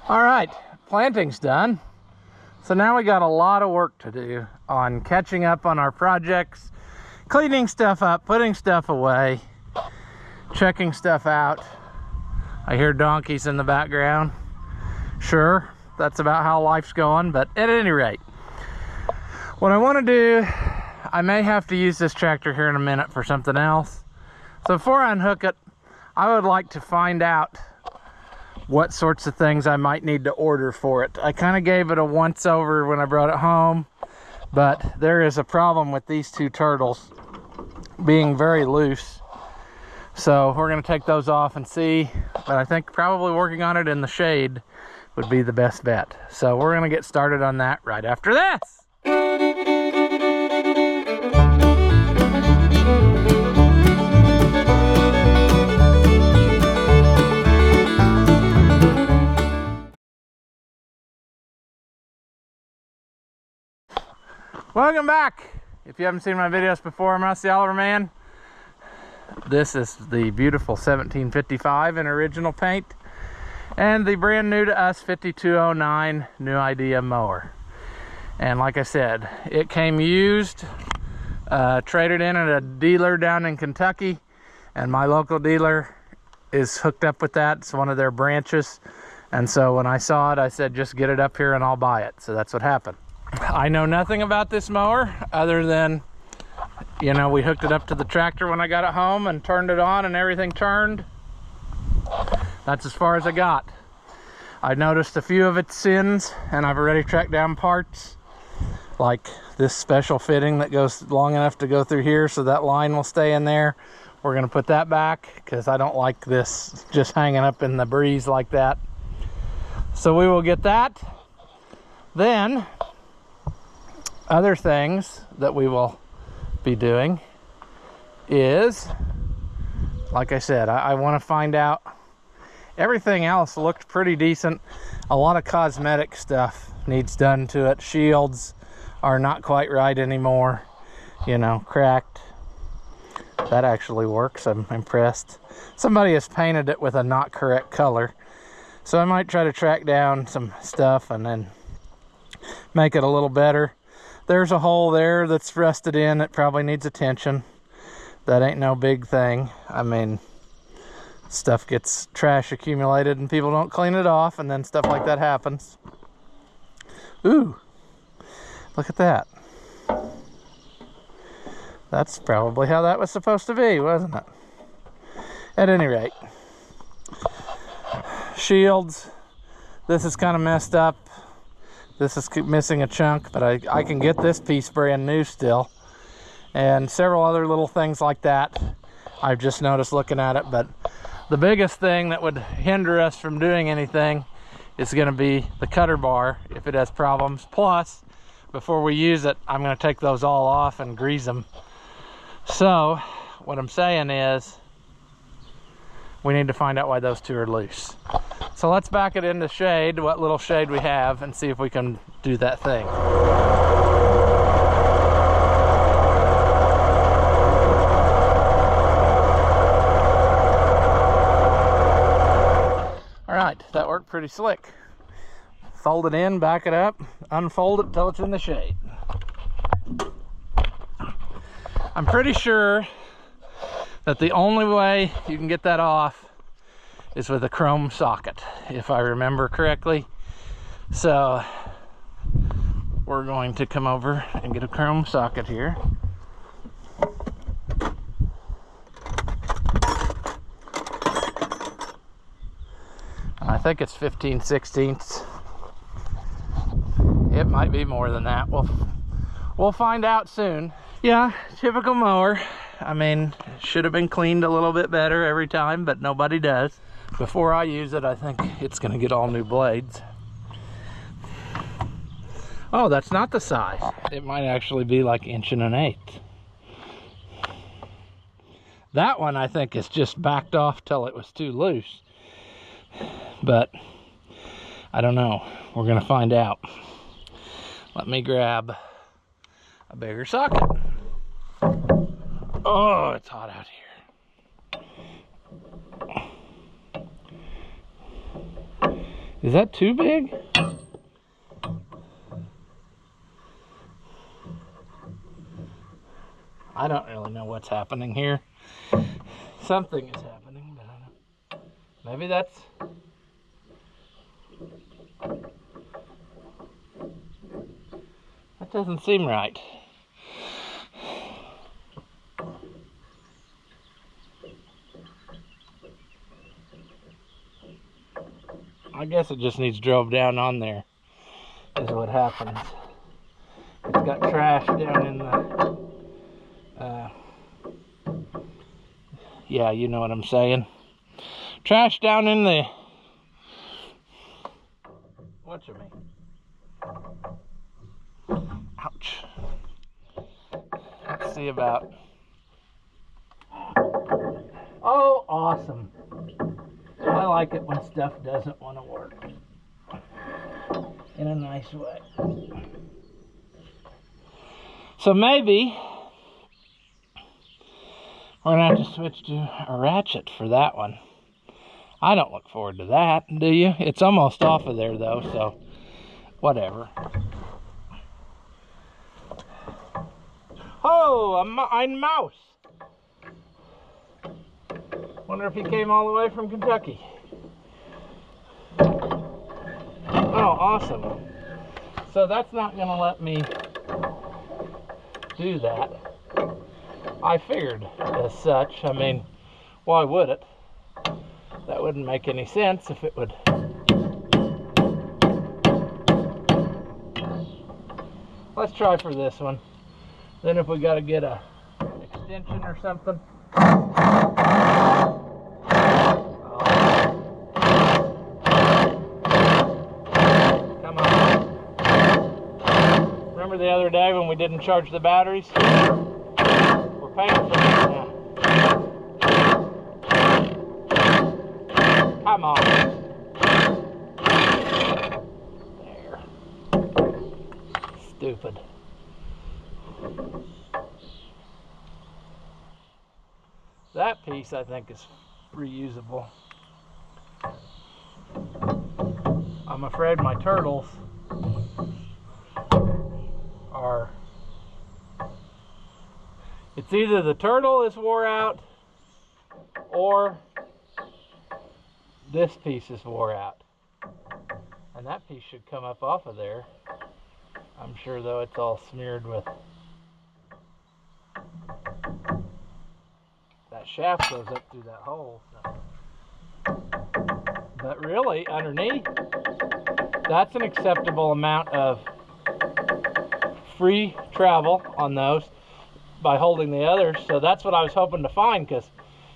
All right, planting's done. So now we got a lot of work to do on catching up on our projects, cleaning stuff up, putting stuff away, checking stuff out. I hear donkeys in the background. Sure, that's about how life's going, but at any rate, what I want to do, I may have to use this tractor here in a minute for something else. So before I unhook it, I would like to find out what sorts of things I might need to order for it. I kind of gave it a once over when I brought it home, but there is a problem with these two turtles being very loose. So we're going to take those off and see, but I think probably working on it in the shade would be the best bet. So we're going to get started on that right after this. Welcome back. If you haven't seen my videos before, I'm Rusty Oliver Man. This is the beautiful 1755 in original paint and the brand new to us 5209 New Idea mower. And like I said, it came used, traded in at a dealer down in Kentucky, and my local dealer is hooked up with that. It's one of their branches, and so when I saw it, I said just get it up here and I'll buy it. So that's what happened. I know nothing about this mower other than, you know, we hooked it up to the tractor when I got it home and turned it on and everything turned. That's as far as I got. I noticed a few of its sins, and I've already tracked down parts like this special fitting that goes long enough to go through here so that line will stay in there. We're going to put that back because I don't like this just hanging up in the breeze like that. So we will get that. Then other things that we will be doing is, like I said, I want to find out. Everything else looked pretty decent. A lot of cosmetic stuff needs done to it. Shields are not quite right anymore, you know, cracked. That actually works. I'm impressed. Somebody has painted it with a not correct color, so I might try to track down some stuff and then make it a little better. There's a hole there that's rusted in. It probably needs attention. That ain't no big thing. I mean, stuff gets trash accumulated and people don't clean it off, and then stuff like that happens. Ooh, look at that. That's probably how that was supposed to be, wasn't it? At any rate, shields. This is kind of messed up. This is missing a chunk, but I can get this piece brand new still. And several other little things like that I've just noticed looking at it. But the biggest thing that would hinder us from doing anything is going to be the cutter bar if it has problems. Plus, before we use it, I'm going to take those all off and grease them. So what I'm saying is we need to find out why those two are loose. So let's back it into shade, what little shade we have, and see if we can do that thing. All right, that worked pretty slick. Fold it in, back it up, unfold it till it's in the shade. I'm pretty sure that the only way you can get that off is with a chrome socket, if I remember correctly. So we're going to come over and get a chrome socket here. I think it's 15/16. It might be more than that. We'll find out soon. Yeah, typical mower. I mean, should have been cleaned a little bit better every time, but nobody does. Before I use it, I think it's going to get all new blades. Oh, that's not the size. It might actually be like 1 1/8. That one I think is just backed off till it was too loose. But I don't know. We're going to find out. Let me grab a bigger socket. Oh, it's hot out here. Is that too big? I don't really know what's happening here. Something is happening, but I don't know. Maybe that's... That doesn't seem right. I guess it just needs drove down on there, is what happens. It's got trash down in the... yeah, you know what I'm saying. Trash down in the... What you mean? Ouch. Let's see about... Oh, awesome. I like it when stuff doesn't want to work. In a nice way. So maybe we're going to have to switch to a ratchet for that one. I don't look forward to that, do you? It's almost off of there though, so whatever. Oh, ein mouse. Wonder if he came all the way from Kentucky. Oh, awesome. So that's not going to let me do that. I figured as such. I mean, why would it? That wouldn't make any sense if it would. Let's try for this one. Then if we got to get a extension or something. Come on. Remember the other day when we didn't charge the batteries? We're paying for that now. Come on. There. Stupid. That piece I think is reusable. I'm afraid my turtles are... It's either the turtle is wore out or this piece is wore out. And that piece should come up off of there. I'm sure though it's all smeared with... That shaft goes up through that hole. So. But really, underneath, that's an acceptable amount of free travel on those by holding the others. So that's what I was hoping to find, because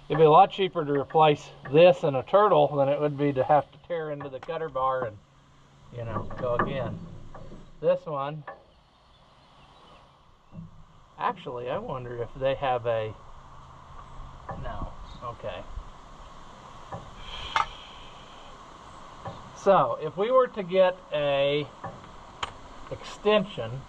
it'd be a lot cheaper to replace this and a turtle than it would be to have to tear into the cutter bar and, you know, go again. This one, actually, I wonder if they have a... No. Okay. So, if we were to get a extension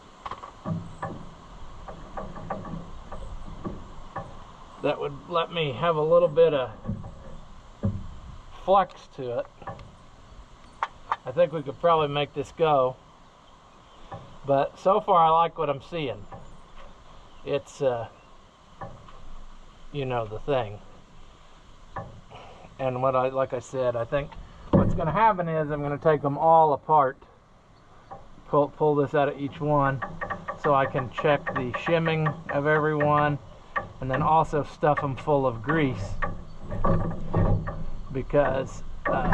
that would let me have a little bit of flex to it, I think we could probably make this go. But so far I like what I'm seeing. It's you know, the thing. And what like I said, I think what's going to happen is I'm going to take them all apart, pull this out of each one, so I can check the shimming of every one, and then also stuff them full of grease, because you know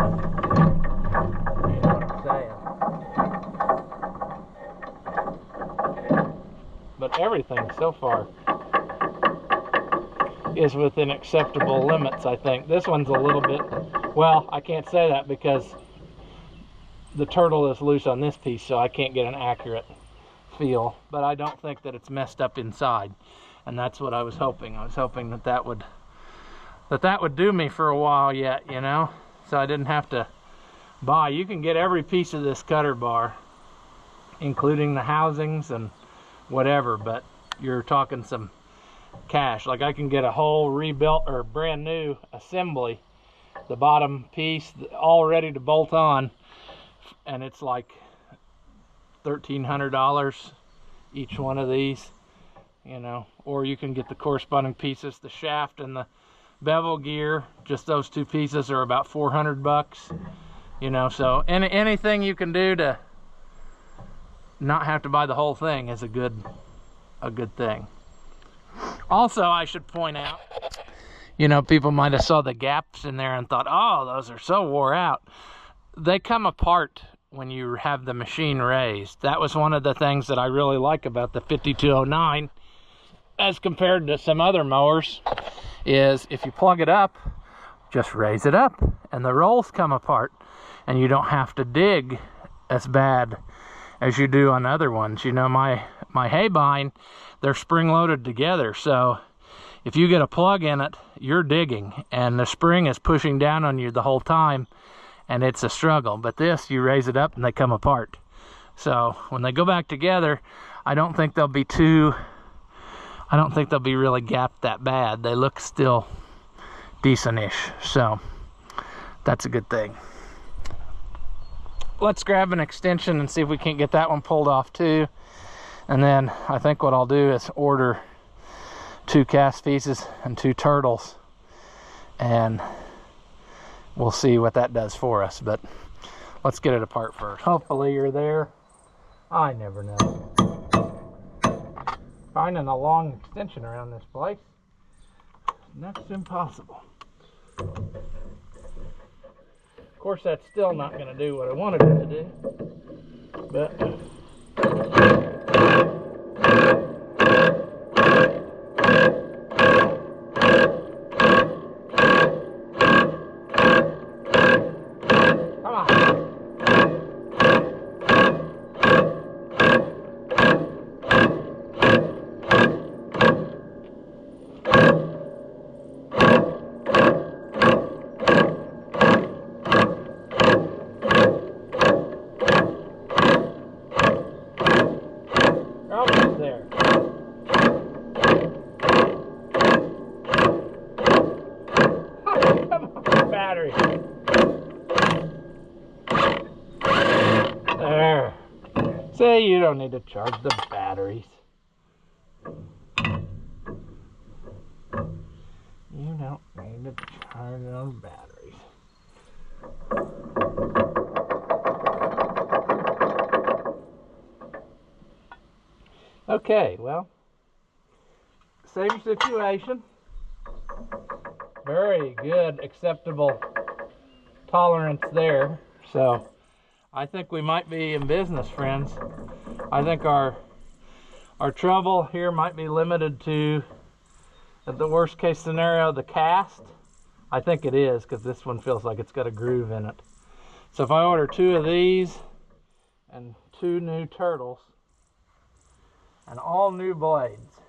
what I'm saying. But everything so far is within acceptable limits, I think. This one's a little bit, well, I can't say that because the turtle is loose on this piece, so I can't get an accurate feel. But I don't think that it's messed up inside, and that's what I was hoping. I was hoping that that would do me for a while yet, you know, so I didn't have to buy. You can get every piece of this cutter bar, including the housings and whatever, but you're talking some cash. Like I can get a whole rebuilt or brand new assembly, the bottom piece all ready to bolt on, and it's like $1,300 each one of these, you know. Or you can get the corresponding pieces, the shaft and the bevel gear. Just those two pieces are about 400 bucks, you know. So anything you can do to not have to buy the whole thing is a good thing. Also, I should point out, you know, people might have saw the gaps in there and thought, oh, those are so wore out. They come apart when you have the machine raised. That was one of the things that I really like about the 5209 as compared to some other mowers, is if you plug it up, just raise it up and the rolls come apart, and you don't have to dig as bad as you do on other ones. You know, my hay bind, they're spring loaded together, so if you get a plug in it, you're digging and the spring is pushing down on you the whole time, and it's a struggle. But this, you raise it up and they come apart. So when they go back together, I don't think they'll be really gapped that bad. They look still decent-ish, so that's a good thing. Let's grab an extension and see if we can't get that one pulled off too. And then I think what I'll do is order 2 cast pieces and 2 turtles, and we'll see what that does for us. But let's get it apart first. Hopefully you're there. I never know. Finding a long extension around this place, next to impossible. Of course, that's still not going to do what I wanted it to do, but there. Say you don't need to charge the batteries. You don't need to charge those batteries. Okay, well, same situation. Very good, acceptable tolerance there. So I think we might be in business, friends. I think our trouble here might be limited to, at the worst case scenario, the cast. I think it is, because this one feels like it's got a groove in it. So if I order 2 of these and 2 new turtles and all new blades,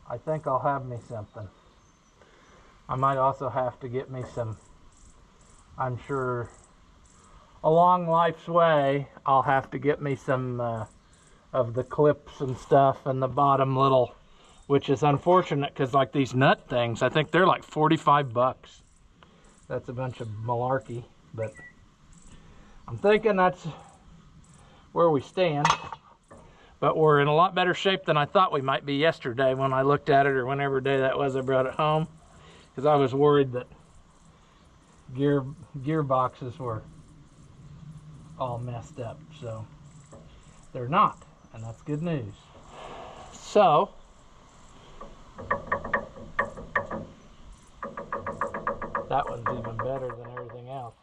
I think I'll have me something. I might also have to get me some, I'm sure, along life's way, I'll have to get me some of the clips and stuff and the bottom little, which is unfortunate because like these nut things, I think they're like 45 bucks. That's a bunch of malarkey, but I'm thinking that's where we stand. But we're in a lot better shape than I thought we might be yesterday when I looked at it, or whenever day that was I brought it home, because I was worried that gearboxes were all messed up. So they're not, and that's good news. So that one's even better than everything else.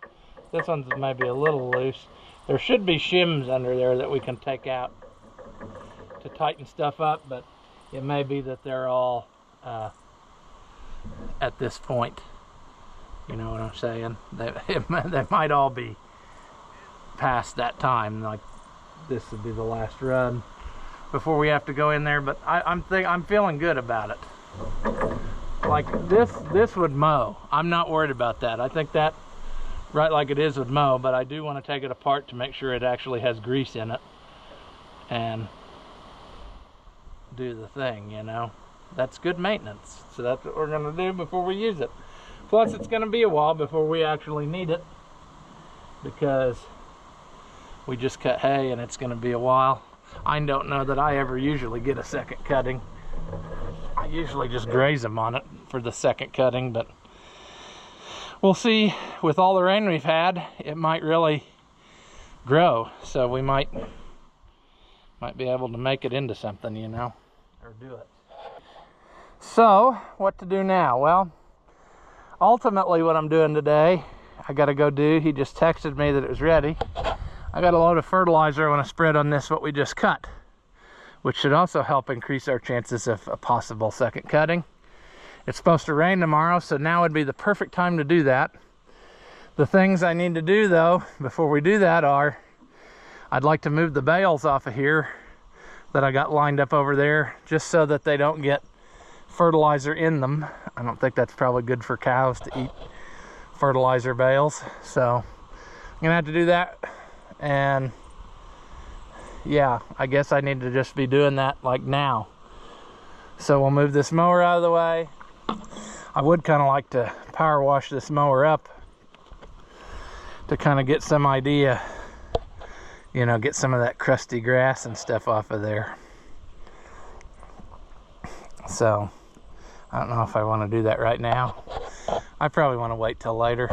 This one's maybe a little loose. There should be shims under there that we can take out to tighten stuff up, but it may be that they're all at this point. You know what I'm saying? They might all be past that time. Like this would be the last run before we have to go in there. But I'm feeling good about it. Like this would mow. I'm not worried about that. I think that right like it is would mow, but I do want to take it apart to make sure it actually has grease in it and do the thing, you know. That's good maintenance. So that's what we're going to do before we use it. Plus it's going to be a while before we actually need it, because we just cut hay and it's going to be a while. I don't know that I ever usually get a second cutting. I usually just graze them on it for the second cutting, but we'll see. With all the rain we've had, it might really grow, so we might be able to make it into something, you know, or do it. So what to do now? Well, ultimately what I'm doing today, I gotta go do, he just texted me that it was ready. I got a load of fertilizer I want to spread on this, what we just cut, which should also help increase our chances of a possible second cutting. It's supposed to rain tomorrow, so now would be the perfect time to do that. The things I need to do though, before we do that are, I'd like to move the bales off of here that I got lined up over there, just so that they don't get fertilizer in them. I don't think that's probably good for cows to eat fertilizer bales, so I'm gonna have to do that. And yeah, I guess I need to just be doing that like now. So we'll move this mower out of the way. I would kind of like to power wash this mower up to kind of get some idea, you know, get some of that crusty grass and stuff off of there. So I don't know if I want to do that right now. I probably want to wait till later.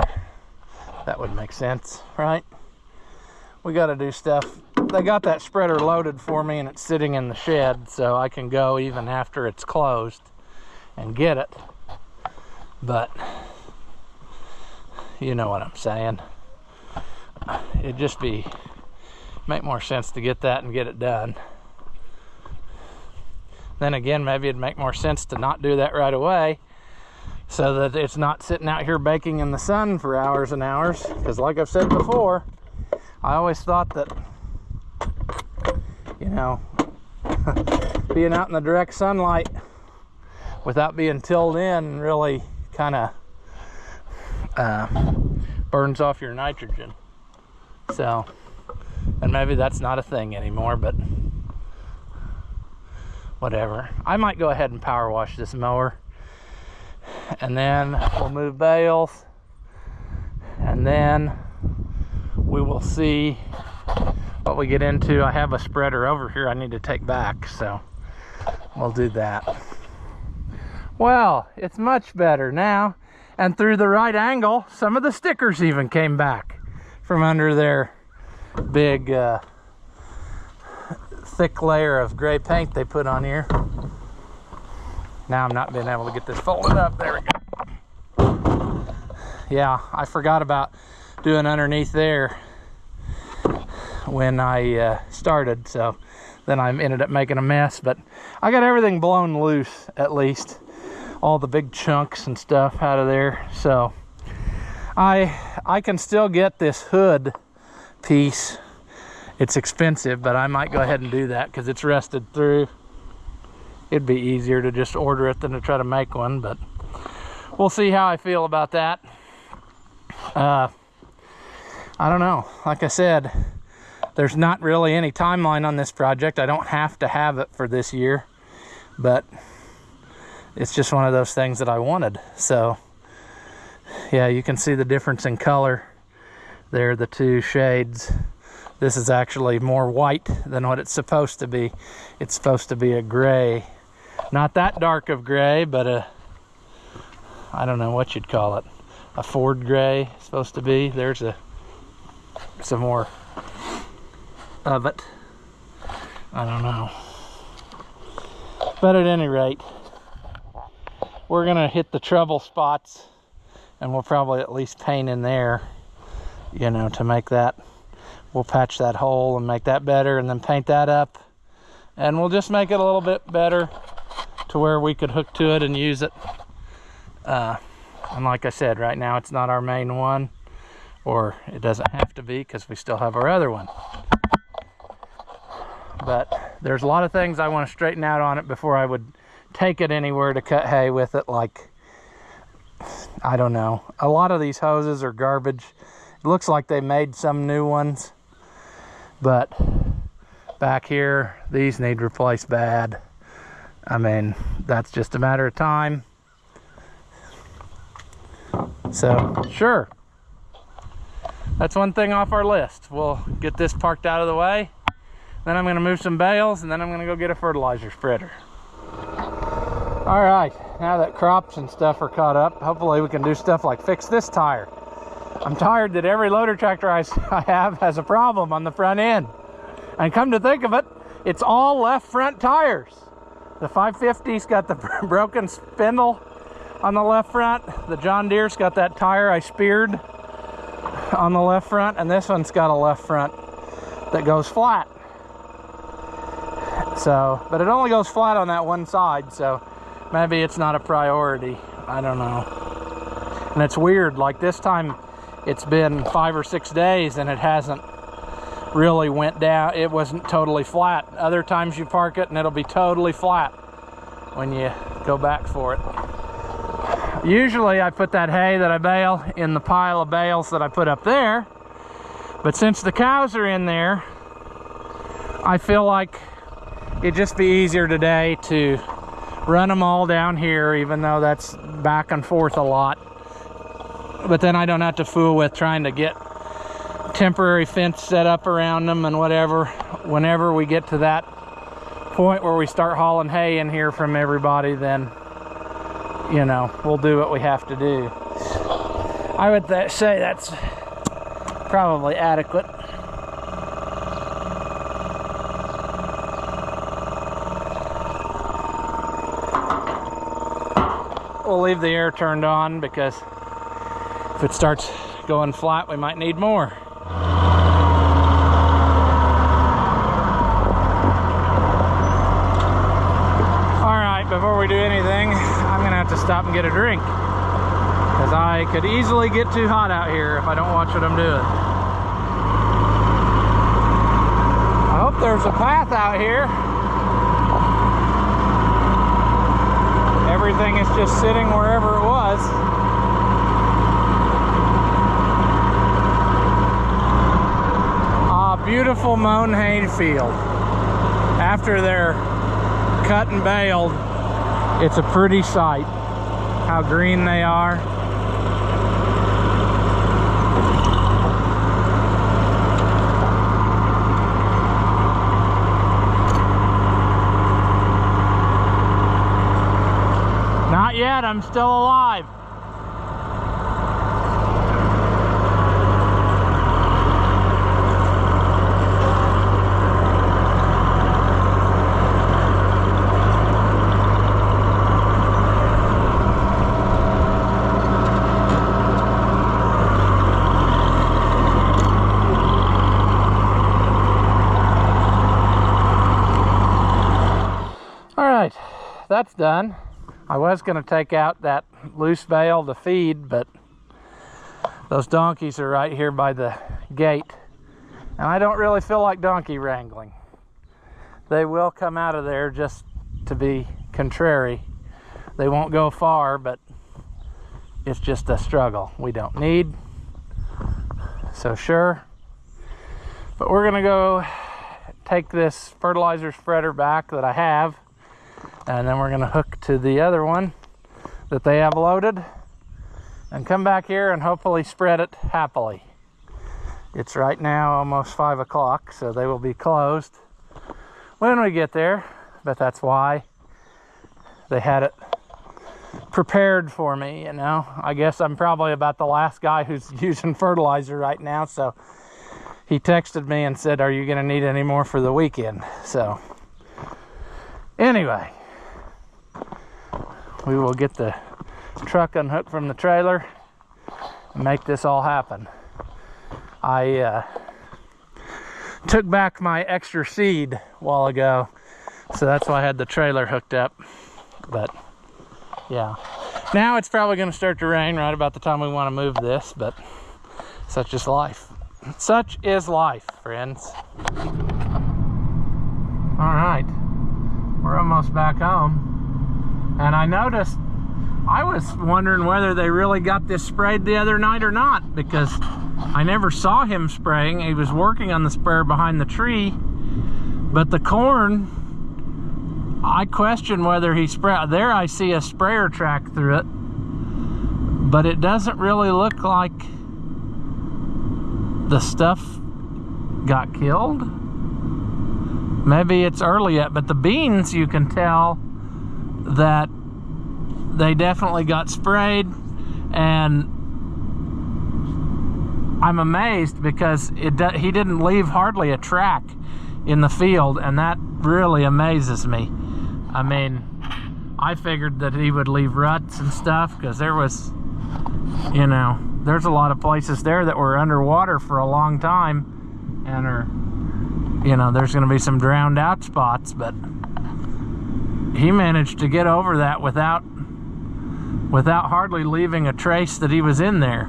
That would make sense, right? We got to do stuff. They got that spreader loaded for me and it's sitting in the shed, so I can go even after it's closed and get it. But you know what I'm saying. It'd just make more sense to get that and get it done. Then again, maybe it'd make more sense to not do that right away, so that it's not sitting out here baking in the sun for hours and hours. Because like I've said before, I always thought that, you know, being out in the direct sunlight without being tilled in really kind of burns off your nitrogen. So, and maybe that's not a thing anymore, but whatever. I might go ahead and power wash this mower, and then we'll move bales, and then we will see what we get into. I have a spreader over here I need to take back, so we'll do that. Well, it's much better now, and through the right angle, some of the stickers even came back from under their big thick layer of gray paint they put on here. Now I'm not being able to get this folded up. There we go. Yeah, I forgot about doing underneath there when I started, so then I ended up making a mess. But I got everything blown loose, at least all the big chunks and stuff out of there. So I can still get this hood piece. It's expensive, but I might go ahead and do that because it's rusted through. It'd be easier to just order it than to try to make one, but we'll see how I feel about that. I don't know. Like I said, there's not really any timeline on this project. I don't have to have it for this year, but it's just one of those things that I wanted. So yeah, you can see the difference in color there, the two shades. This is actually more white than what it's supposed to be. It's supposed to be a gray. Not that dark of gray, but I don't know what you'd call it. A Ford gray, it's supposed to be. There's some more of it. I don't know. But at any rate, we're gonna hit the trouble spots, and we'll probably at least paint in there, you know, to make that. We'll patch that hole and make that better, and then paint that up, and we'll just make it a little bit better to where we could hook to it and use it. And like I said, right now it's not our main one, or it doesn't have to be because we still have our other one. But there's a lot of things I want to straighten out on it before I would take it anywhere to cut hay with it. Like, I don't know, a lot of these hoses are garbage. It looks like they made some new ones, but back here, these need replaced bad. I mean, that's just a matter of time. So, sure. that's one thing off our list. We'll get this parked out of the way. Then I'm gonna move some bales, and then I'm gonna go get a fertilizer spreader. All right, now that crops and stuff are caught up, hopefully we can do stuff like fix this tire. I'm tired that every loader tractor I have has a problem on the front end. And come to think of it, it's all left front tires. The 550's got the broken spindle on the left front. The John Deere's got that tire I speared on the left front, and this one's got a left front that goes flat. So, but it only goes flat on that one side, so maybe it's not a priority. I don't know. And it's weird, like this time it's been 5 or 6 days and it hasn't really went down. It wasn't totally flat. Other times you park it and it'll be totally flat when you go back for it. Usually I put that hay that I bale in the pile of bales that I put up there, but since the cows are in there, I feel like it'd just be easier today to run them all down here, even though that's back and forth a lot. But then I don't have to fool with trying to get temporary fence set up around them and whatever. Whenever we get to that point where we start hauling hay in here from everybody, then, you know, we'll do what we have to do. I would say that's probably adequate. We'll leave the air turned on because if it starts going flat, we might need more. All right, before we do anything, I'm gonna have to stop and get a drink because I could easily get too hot out here if I don't watch what I'm doing. I hope there's a path out here. Everything is just sitting wherever it was. Beautiful mown hay field. After they're cut and baled, it's a pretty sight. How green they are. Not yet, I'm still alive. That's done. I was going to take out that loose bale to feed, but those donkeys are right here by the gate, and I don't really feel like donkey wrangling. They will come out of there just to be contrary. They won't go far, but it's just a struggle we don't need. So sure, but we're gonna go take this fertilizer spreader back that I have, and then we're gonna hook to the other one that they have loaded and come back here and hopefully spread it happily. It's right now almost 5 o'clock, so they will be closed when we get there, but that's why they had it prepared for me, you know. I guess I'm probably about the last guy who's using fertilizer right now, so he texted me and said, "Are you gonna need any more for the weekend?" So anyway, we will get the truck unhooked from the trailer and make this all happen. I took back my extra seed a while ago, so that's why I had the trailer hooked up. But yeah, now it's probably going to start to rain right about the time we want to move this, but such is life. Such is life, friends. All right, we're almost back home. And I noticed, I was wondering whether they really got this sprayed the other night or not, because I never saw him spraying. He was working on the sprayer behind the tree, but the corn, I question whether he sprayed. There I see a sprayer track through it, but it doesn't really look like the stuff got killed. Maybe it's early yet, but the beans, you can tell that they definitely got sprayed, and I'm amazed because he didn't leave hardly a track in the field, and that really amazes me. I mean, I figured that he would leave ruts and stuff, because there was, you know, there's a lot of places there that were underwater for a long time and are, you know, there's going to be some drowned out spots, but he managed to get over that without hardly leaving a trace that he was in there.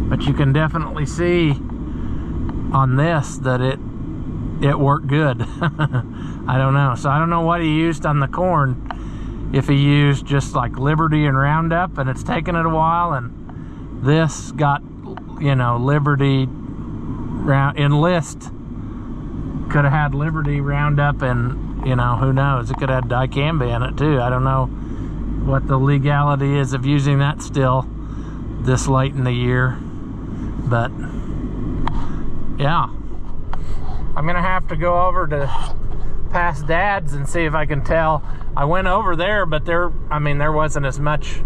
But you can definitely see on this that it worked good. I don't know. So I don't know what he used on the corn. If he used just like Liberty and Roundup, and it's taken it a while, and this got, you know, Liberty Enlist. Could have had Liberty Roundup, and, you know, who knows, it could have had dicamba in it too. I don't know what the legality is of using that still this late in the year, but yeah, I'm gonna have to go over to past Dad's and see if I can tell. I went over there, but there wasn't as much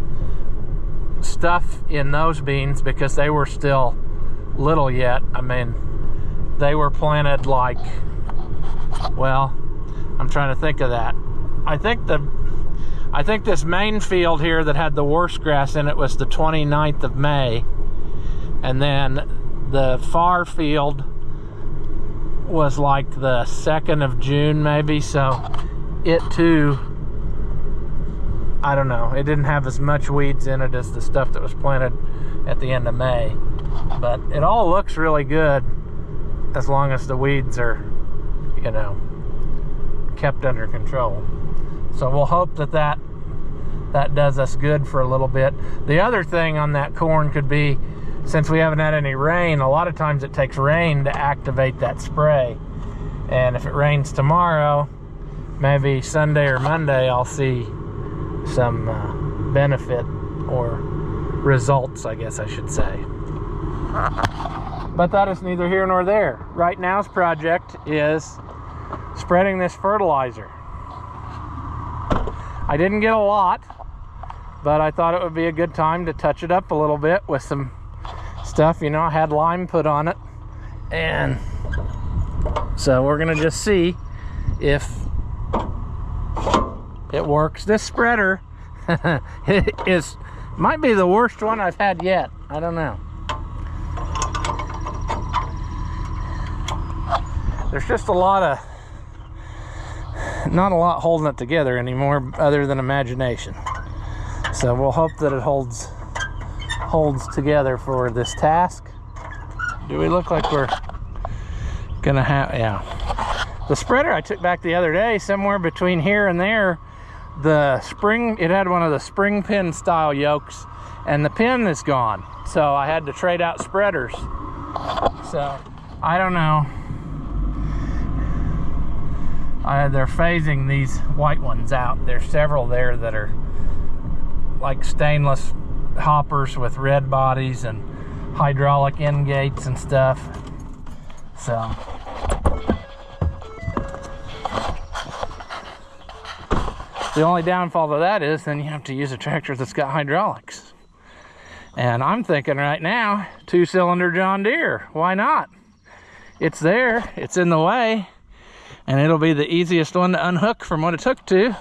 stuff in those beans because they were still little yet. I mean, they were planted like, well, I'm trying to think of that. I think this main field here that had the worst grass in it was the 29th of May. And then the far field was like the 2nd of June maybe. So it too, I don't know, it didn't have as much weeds in it as the stuff that was planted at the end of May. But it all looks really good as long as the weeds are, you know, kept under control. So we'll hope that does us good for a little bit. The other thing on that corn could be, since we haven't had any rain, a lot of times it takes rain to activate that spray. And if it rains tomorrow, maybe Sunday or Monday, I'll see some benefit or results, I guess I should say. But that is neither here nor there. Right now's project is spreading this fertilizer. I didn't get a lot, but I thought it would be a good time to touch it up a little bit with some stuff. You know, I had lime put on it, and so we're gonna just see if it works. This spreader might be the worst one I've had yet. I don't know. There's just not a lot holding it together anymore other than imagination. So we'll hope that it holds together for this task. Do we look like we're gonna have, yeah. The spreader I took back the other day, somewhere between here and there, it had one of the spring pin style yokes, and the pin is gone. So I had to trade out spreaders. So I don't know. They're phasing these white ones out. There's several there that are like stainless hoppers with red bodies and hydraulic end gates and stuff. So the only downfall to that is then you have to use a tractor that's got hydraulics. And I'm thinking right now, 2-cylinder John Deere. Why not? It's there, it's in the way, and it'll be the easiest one to unhook from what it took to.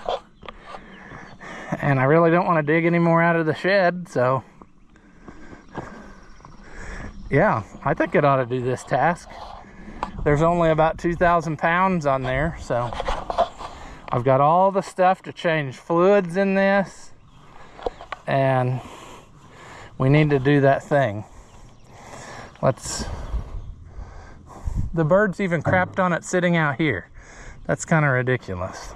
And I really don't want to dig any more out of the shed, so yeah, I think it ought to do this task. There's only about 2,000 pounds on there, so I've got all the stuff to change fluids in this, and we need to do that thing. The birds even crapped on it sitting out here. That's kind of ridiculous.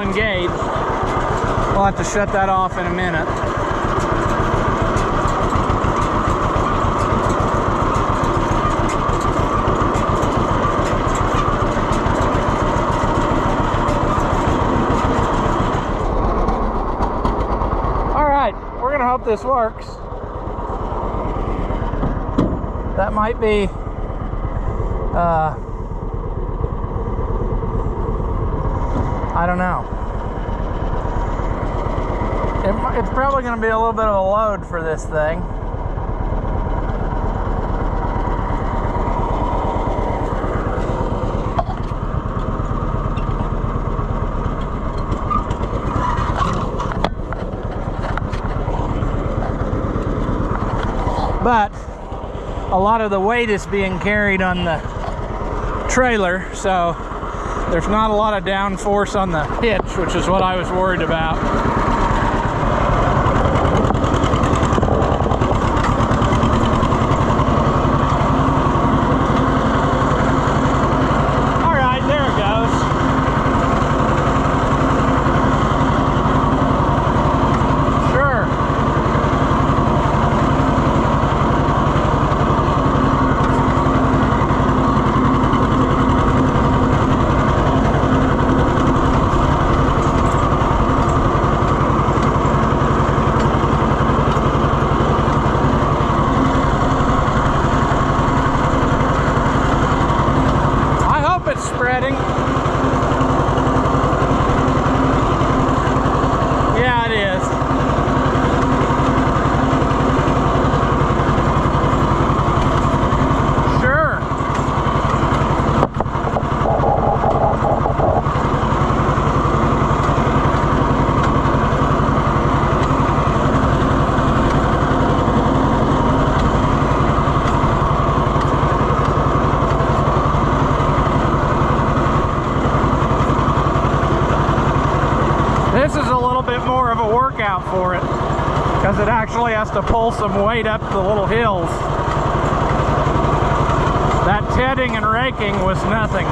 engaged. We'll have to shut that off in a minute. We're gonna hope this works. That might be I don't know. It's probably gonna be a little bit of a load for this thing. But a lot of the weight is being carried on the trailer, so there's not a lot of downforce on the hitch, which is what I was worried about. All right, there it goes. Sure. Spreading. Yeah, it is. Sure. This is a little bit more of a workout for it because it actually has to pull some weight up the little hills. That tedding and raking was nothing.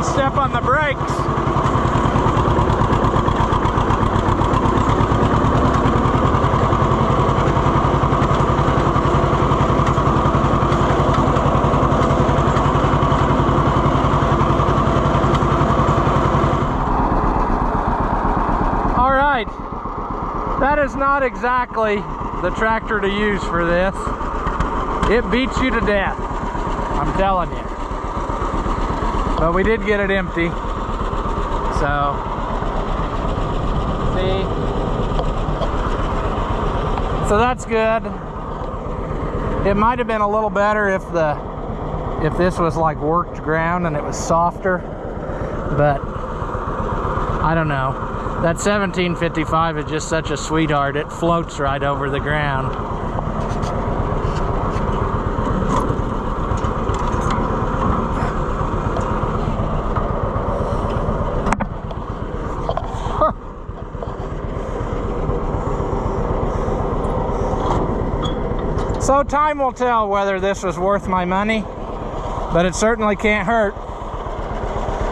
Step on the brakes. All right, that is not exactly the tractor to use for this. It beats you to death, I'm telling you. but we did get it empty. So, see? So that's good. It might have been a little better if this was like worked ground and it was softer, but I don't know. That 1755 is just such a sweetheart. It floats right over the ground. So time will tell whether this was worth my money, but it certainly can't hurt.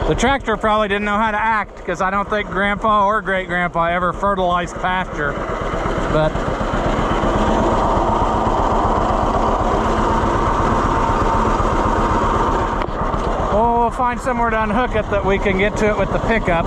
The tractor probably didn't know how to act, because I don't think Grandpa or Great-Grandpa ever fertilized pasture. But we'll find somewhere to unhook it that we can get to it with the pickup.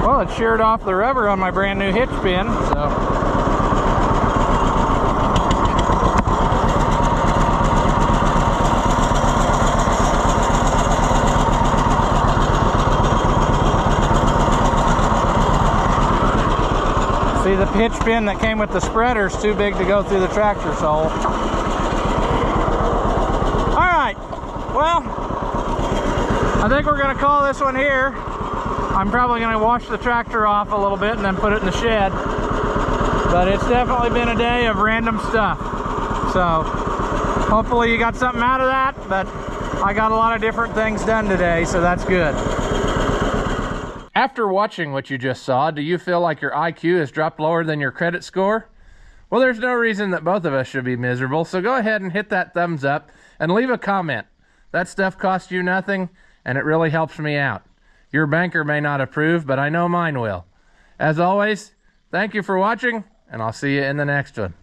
Well, it sheared off the rubber on my brand new hitch pin, so. See, the hitch pin that came with the spreader is too big to go through the tractor sole. All right, well, I think we're gonna call this one here. I'm probably gonna wash the tractor off a little bit and then put it in the shed. But it's definitely been a day of random stuff. So hopefully you got something out of that, but I got a lot of different things done today, so that's good. After watching what you just saw, do you feel like your IQ has dropped lower than your credit score? Well, there's no reason that both of us should be miserable, so go ahead and hit that thumbs up and leave a comment. That stuff costs you nothing, and it really helps me out. Your banker may not approve, but I know mine will. As always, thank you for watching, and I'll see you in the next one.